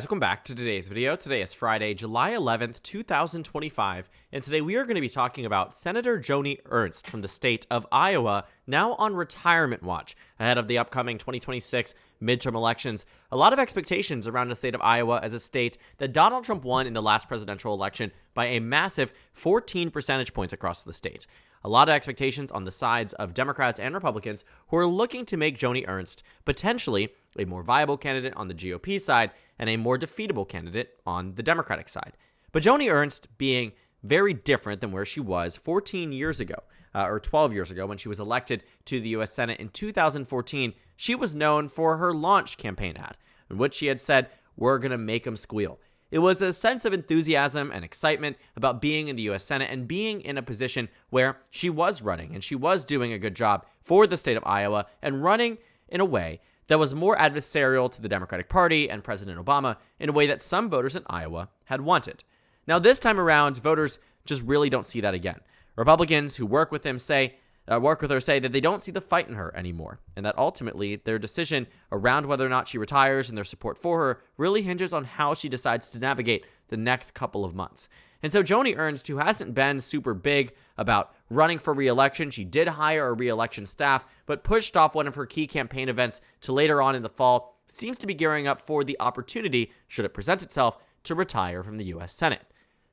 Welcome back to today's video. Today is Friday, July 11th, 2025, and today we are going to be talking about Senator Joni Ernst from the state of Iowa, now on retirement watch ahead of the upcoming 2026 midterm elections. A lot of expectations around the state of Iowa as a state that Donald Trump won in the last presidential election by a massive 14 percentage points across the state. A lot of expectations on the sides of Democrats and Republicans who are looking to make Joni Ernst potentially a more viable candidate on the GOP side and a more defeatable candidate on the Democratic side. But Joni Ernst being very different than where she was 14 years ago, or 12 years ago when she was elected to the U.S. Senate in 2014, she was known for her launch campaign ad, in which she had said, "We're going to make them squeal." It was a sense of enthusiasm and excitement about being in the U.S. Senate and being in a position where she was running and she was doing a good job for the state of Iowa and running in a way that was more adversarial to the Democratic Party and President Obama in a way that some voters in Iowa had wanted. Now, this time around, voters just really don't see that again. Republicans who work with her say that they don't see the fight in her anymore, and that ultimately their decision around whether or not she retires and their support for her really hinges on how she decides to navigate the next couple of months. And so Joni Ernst, who hasn't been super big about running for re-election, she did hire a re-election staff, but pushed off one of her key campaign events to later on in the fall, seems to be gearing up for the opportunity, should it present itself, to retire from the U.S. Senate.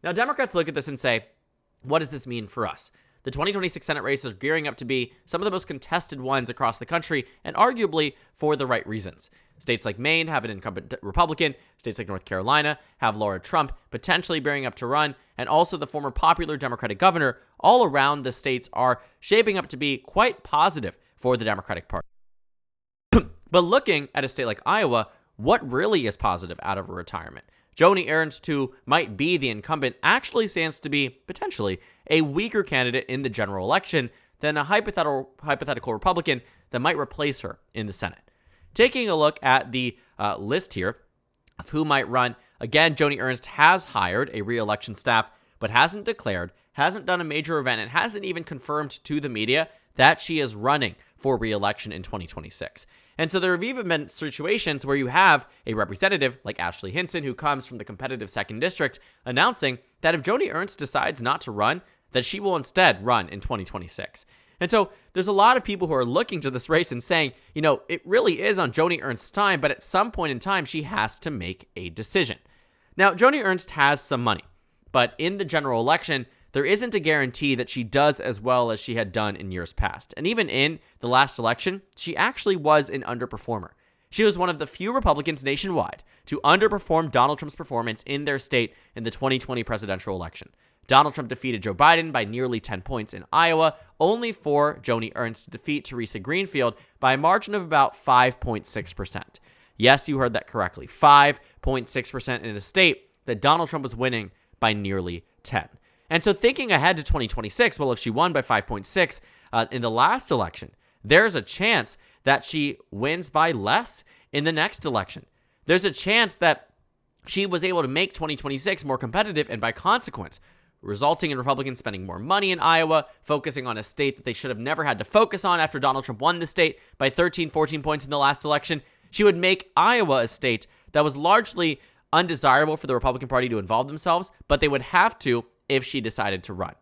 Now, Democrats look at this and say, what does this mean for us? The 2026 Senate race is gearing up to be some of the most contested ones across the country, and arguably for the right reasons. States like Maine have an incumbent Republican, states like North Carolina have Laura Trump potentially bearing up to run, and also the former popular Democratic governor. All around the states are shaping up to be quite positive for the Democratic Party. But looking at a state like Iowa, what really is positive out of a retirement? Joni Ernst, who might be the incumbent, actually stands to be potentially a weaker candidate in the general election than a hypothetical Republican that might replace her in the Senate. Taking a look at the list here of who might run, again, Joni Ernst has hired a re-election staff, but hasn't declared, hasn't done a major event, and hasn't even confirmed to the media that she is running for re-election in 2026. And so there have even been situations where you have a representative like Ashley Hinson, who comes from the competitive 2nd District, announcing that if Joni Ernst decides not to run, that she will instead run in 2026. And so there's a lot of people who are looking to this race and saying, you know, it really is on Joni Ernst's time, but at some point in time, she has to make a decision. Now, Joni Ernst has some money, but in the general election, there isn't a guarantee that she does as well as she had done in years past. And even in the last election, she actually was an underperformer. She was one of the few Republicans nationwide to underperform Donald Trump's performance in their state in the 2020 presidential election. Donald Trump defeated Joe Biden by nearly 10 points in Iowa, only for Joni Ernst to defeat Teresa Greenfield by a margin of about 5.6%. Yes, you heard that correctly, 5.6% in a state that Donald Trump was winning by nearly 10. And so thinking ahead to 2026, well, if she won by 5.6 in the last election, there's a chance that she wins by less in the next election. There's a chance that she was able to make 2026 more competitive, and by consequence, resulting in Republicans spending more money in Iowa, focusing on a state that they should have never had to focus on after Donald Trump won the state by 13, 14 points in the last election. She would make Iowa a state that was largely undesirable for the Republican Party to involve themselves, but they would have to if she decided to run.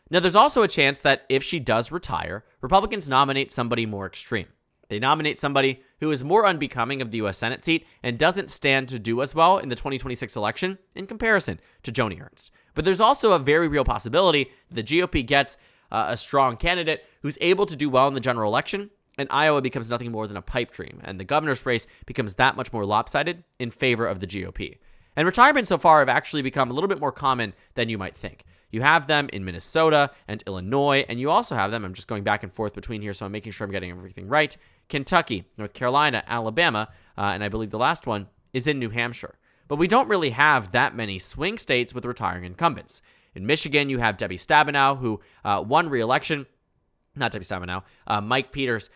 Now, there's also a chance that if she does retire, Republicans nominate somebody more extreme. They nominate somebody who is more unbecoming of the U.S. Senate seat and doesn't stand to do as well in the 2026 election in comparison to Joni Ernst. But there's also a very real possibility that the GOP gets a strong candidate who's able to do well in the general election, and Iowa becomes nothing more than a pipe dream, and the governor's race becomes that much more lopsided in favor of the GOP. And retirements so far have actually become a little bit more common than you might think. You have them in Minnesota and Illinois, and you also have them, I'm just going back and forth between here, so I'm making sure I'm getting everything right, Kentucky, North Carolina, Alabama, and I believe the last one is in New Hampshire. But we don't really have that many swing states with retiring incumbents. In Michigan, you have Debbie Stabenow, who won re-election. Not Debbie Stabenow, Mike Peters,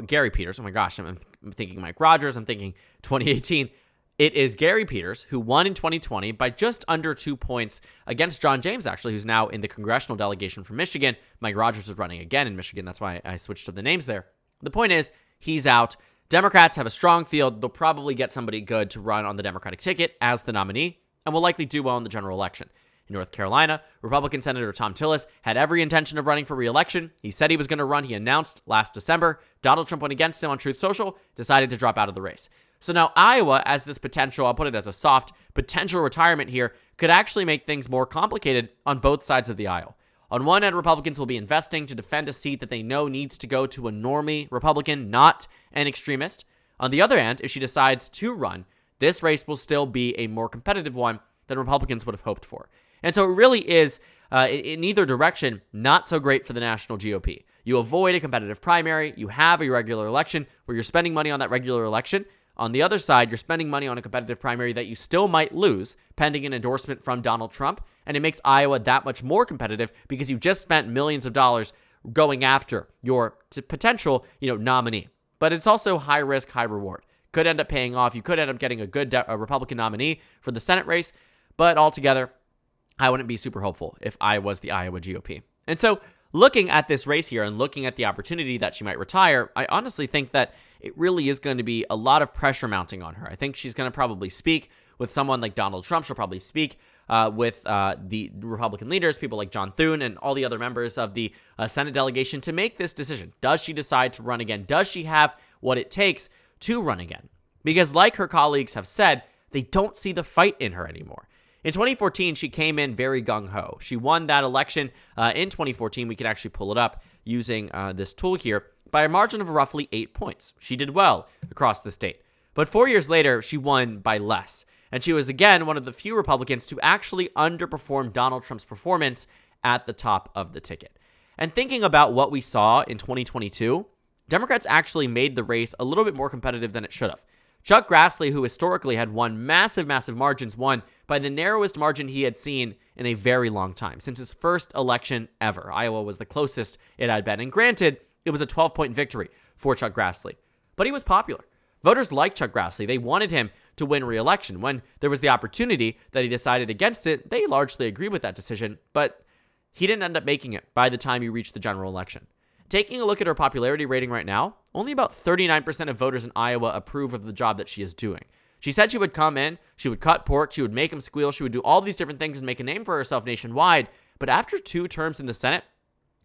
Gary Peters. Oh my gosh, I'm thinking Mike Rogers. I'm thinking 2018. It is Gary Peters, who won in 2020 by just under 2 points against John James, actually, who's now in the congressional delegation from Michigan. Mike Rogers is running again in Michigan. That's why I switched to the names there. The point is, he's out. Democrats have a strong field. They'll probably get somebody good to run on the Democratic ticket as the nominee and will likely do well in the general election. In North Carolina, Republican Senator Thom Tillis had every intention of running for re-election. He said he was going to run. He announced last December. Donald Trump went against him on Truth Social, decided to drop out of the race. So now Iowa, as this potential, I'll put it as a soft potential retirement here, could actually make things more complicated on both sides of the aisle. On one end, Republicans will be investing to defend a seat that they know needs to go to a normie Republican, not an extremist. On the other end, if she decides to run, this race will still be a more competitive one than Republicans would have hoped for. And so it really is, in either direction, not so great for the national GOP. You avoid a competitive primary. You have a regular election where you're spending money on that regular election. On the other side, you're spending money on a competitive primary that you still might lose pending an endorsement from Donald Trump. And it makes Iowa that much more competitive because you just spent millions of dollars going after your potential, nominee. But it's also high risk, high reward. Could end up paying off. You could end up getting a good Republican nominee for the Senate race. But altogether, I wouldn't be super hopeful if I was the Iowa GOP. And so looking at this race here and looking at the opportunity that she might retire, I honestly think that it really is going to be a lot of pressure mounting on her. I think she's going to probably speak with someone like Donald Trump. She'll probably speak with the Republican leaders, people like John Thune and all the other members of the Senate delegation to make this decision. Does she decide to run again? Does she have what it takes to run again? Because like her colleagues have said, they don't see the fight in her anymore. In 2014, she came in very gung-ho. She won that election in 2014. We can actually pull it up using this tool here by a margin of roughly 8 points. She did well across the state. But 4 years later, she won by less. And she was, again, one of the few Republicans to actually underperform Donald Trump's performance at the top of the ticket. And thinking about what we saw in 2022, Democrats actually made the race a little bit more competitive than it should have. Chuck Grassley, who historically had won massive margins, won by the narrowest margin he had seen in a very long time, since his first election ever. Iowa was the closest it had been. And granted, it was a 12-point victory for Chuck Grassley. But he was popular. Voters liked Chuck Grassley. They wanted him to win re-election. When there was the opportunity that he decided against it, they largely agreed with that decision, but he didn't end up making it by the time he reached the general election. Taking a look at her popularity rating right now, only about 39% of voters in Iowa approve of the job that she is doing. She said she would come in, she would cut pork, she would make them squeal, she would do all these different things and make a name for herself nationwide, but after 2 terms in the Senate,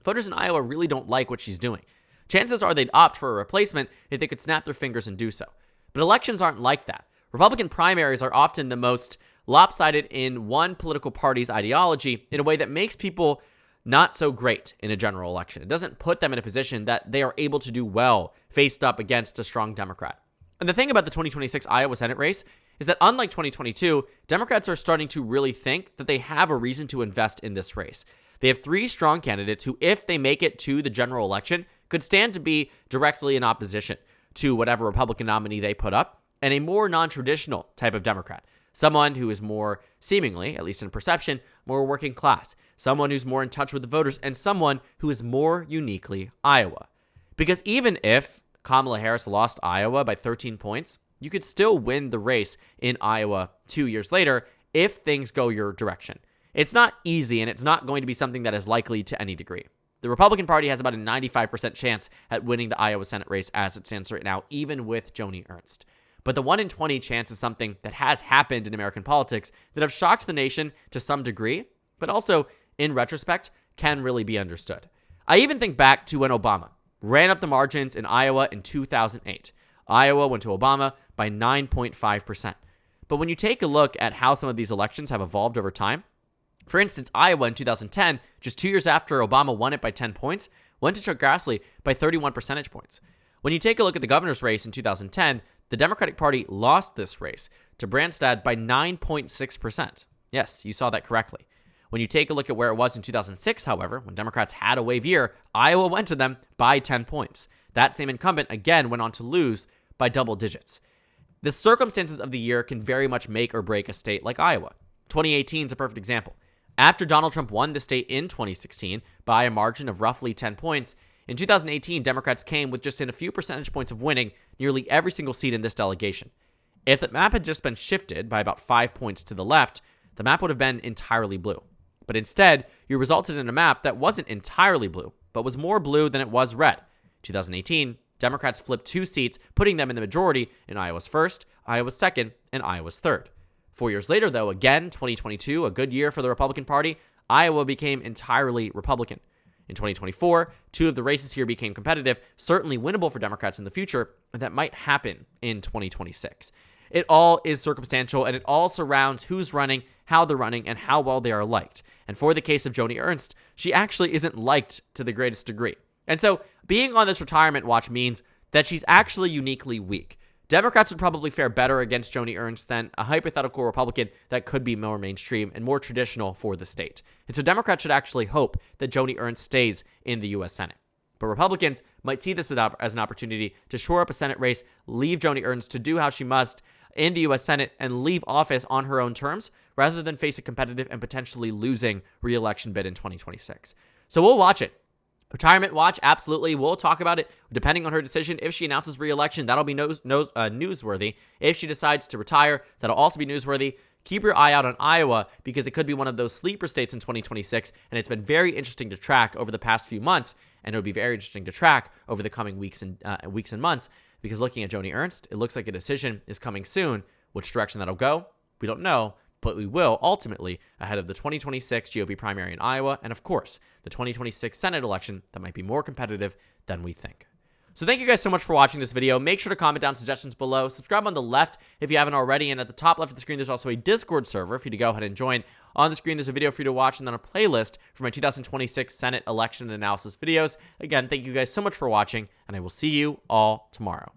voters in Iowa really don't like what she's doing. Chances are they'd opt for a replacement if they could snap their fingers and do so. But elections aren't like that. Republican primaries are often the most lopsided in one political party's ideology in a way that makes people not so great in a general election. It doesn't put them in a position that they are able to do well faced up against a strong Democrat. And the thing about the 2026 Iowa Senate race is that unlike 2022, Democrats are starting to really think that they have a reason to invest in this race. They have 3 strong candidates who, if they make it to the general election, could stand to be directly in opposition to whatever Republican nominee they put up, and a more non-traditional type of Democrat. Someone who is more, seemingly, at least in perception, more working class. Someone who's more in touch with the voters, and someone who is more uniquely Iowa. Because even if Kamala Harris lost Iowa by 13 points, you could still win the race in Iowa 2 years later if things go your direction. It's not easy, and it's not going to be something that is likely to any degree. The Republican Party has about a 95% chance at winning the Iowa Senate race as it stands right now, even with Joni Ernst. But the 1 in 20 chance is something that has happened in American politics that have shocked the nation to some degree, but also, in retrospect, can really be understood. I even think back to when Obama ran up the margins in Iowa in 2008. Iowa went to Obama by 9.5%. But when you take a look at how some of these elections have evolved over time, for instance, Iowa in 2010, just 2 years after Obama won it by 10 points, went to Chuck Grassley by 31 percentage points. When you take a look at the governor's race in 2010, the Democratic Party lost this race to Branstad by 9.6%. Yes, you saw that correctly. When you take a look at where it was in 2006, however, when Democrats had a wave year, Iowa went to them by 10 points. That same incumbent, again, went on to lose by double digits. The circumstances of the year can very much make or break a state like Iowa. 2018 is a perfect example. After Donald Trump won the state in 2016 by a margin of roughly 10 points, in 2018, Democrats came with just in a few percentage points of winning nearly every single seat in this delegation. If the map had just been shifted by about 5 points to the left, the map would have been entirely blue. But instead, you resulted in a map that wasn't entirely blue, but was more blue than it was red. 2018, Democrats flipped 2 seats, putting them in the majority in Iowa's 1st, Iowa's 2nd, and Iowa's 3rd. 4 years later, though, again, 2022, a good year for the Republican Party, Iowa became entirely Republican. In 2024, 2 of the races here became competitive, certainly winnable for Democrats in the future, and that might happen in 2026. It all is circumstantial, and it all surrounds who's running, how they're running, and how well they are liked. And for the case of Joni Ernst, she actually isn't liked to the greatest degree. And so being on this retirement watch means that she's actually uniquely weak. Democrats would probably fare better against Joni Ernst than a hypothetical Republican that could be more mainstream and more traditional for the state. And so Democrats should actually hope that Joni Ernst stays in the U.S. Senate. But Republicans might see this as an opportunity to shore up a Senate race, leave Joni Ernst to do how she must in the U.S. Senate, and leave office on her own terms, rather than face a competitive and potentially losing re-election bid in 2026. So we'll watch it. Retirement watch, absolutely. We'll talk about it depending on her decision. If she announces re-election, that'll be newsworthy. If she decides to retire, that'll also be newsworthy. Keep your eye out on Iowa, because it could be one of those sleeper states in 2026, and it's been very interesting to track over the past few months, and it'll be very interesting to track over the coming weeks and months, because looking at Joni Ernst, it looks like a decision is coming soon. Which direction that'll go, we don't know, but we will ultimately ahead of the 2026 GOP primary in Iowa, and of course, the 2026 Senate election that might be more competitive than we think. So thank you guys so much for watching this video. Make sure to comment down suggestions below. Subscribe on the left if you haven't already, and at the top left of the screen, there's also a Discord server for you to go ahead and join. On the screen, there's a video for you to watch, and then a playlist for my 2026 Senate election analysis videos. Again, thank you guys so much for watching, and I will see you all tomorrow.